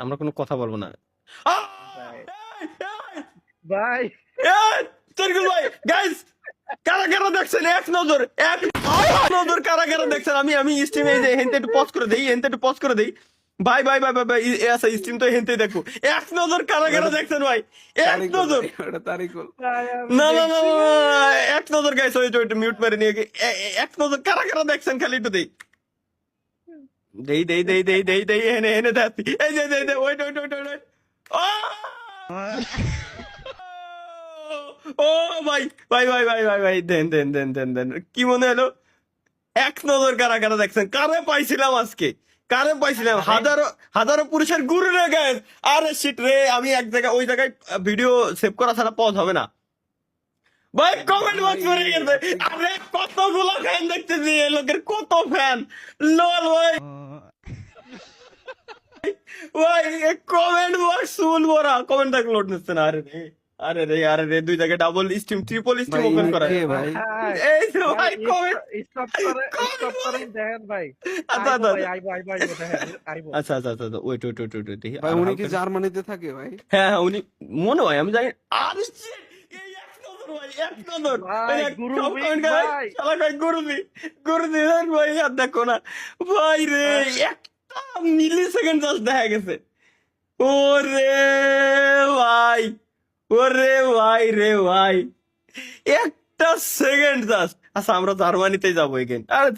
আমরা কোনো কথা বলবো না। ভাই ভাই তেরকুল ভাই গাইস, কারা কারা দেখছেন এক নজর, এক নজর কারা কারা দেখছেন? আমি স্ট্রিমে এই যে হেনতে একটু পজ করে দেই, হেনতে একটু পজ করে দেই। ভাই ভাই ভাই ভাই ভাই আচ্ছা স্ট্রিম তো হেনতে দেখো। এক নজর কারা কারা দেখছেন ভাই? এক নজর। তারিকুল ভাই আমি না না না দেখছি। না, না, এক নজর গাইস, ওই তো মিউট মেরে নিয়ে এক নজর কারা কারা দেখছেন খালি একটু দেই। দেই দেই দেই দেই দেই দেই হেনে হেনে দেখি। এই যে দেই দেই ওয়েট ওয়েট ওয়েট ওয়েট। ও ভাই ভাই ভাই ভাই ভাই ভাই দেন দেন দেন দেন দেন, কি মনে হলো? এক নজর কারা কারা দেখছেন? কারে পাইছিলাম আজকে, কারে পাইছিলাম? হাজারো হাজারো পুরুষের গুরু রে গাইস। আরে শিট রে, আমি এক জায়গায় ওই জায়গায় ভিডিও সেভ করা ছাড়া পজ হবে না ভাই। কমেন্ট বক্স ভরে গেছে। আরে কতগুলো ফ্যান দেখতেছি, এই লোকের কত ফ্যান। লল ভাই ভাই কমেন্ট বক্স ফুল ভরা, কমেন্ট দেখ লোড নিচ্ছে না। আরে রে আরে রে আরে রে, দুই জায়গায় double stream triple stream open করা। ভাই ভাই এই তো ভাই কমেন্ট। স্টপ করে দেখেন ভাই। আচ্ছা আইবো আচ্ছা ভাই, আইবো দেখেন আইবো। আচ্ছা আচ্ছা আচ্ছা ওয়েট ওয়েট ওয়েট ওয়েট দেখি। ভাই উনি কি জার্মানিতে থাকে ভাই? হ্যাঁ হ্যাঁ উনি মনে হয়, আমি জানি। আরে shit, এই এক নজর ভাই, এক নজর। ভাই, এই এক গুরুবি সব comment গায়ে, ভাই। শালা ভাই গুরুবি গুরুবি ভাই, আর দেখো না ভাই রে, একটা মিলি সেকেন্ড জাস্ট দেখা গেছে। ওরে ভাই, ওরে ভাই রে ভাই, একটা সেকেন্ড জাস্ট। আচ্ছা আমরা জার্মানিতে যাবো এগেন। আরে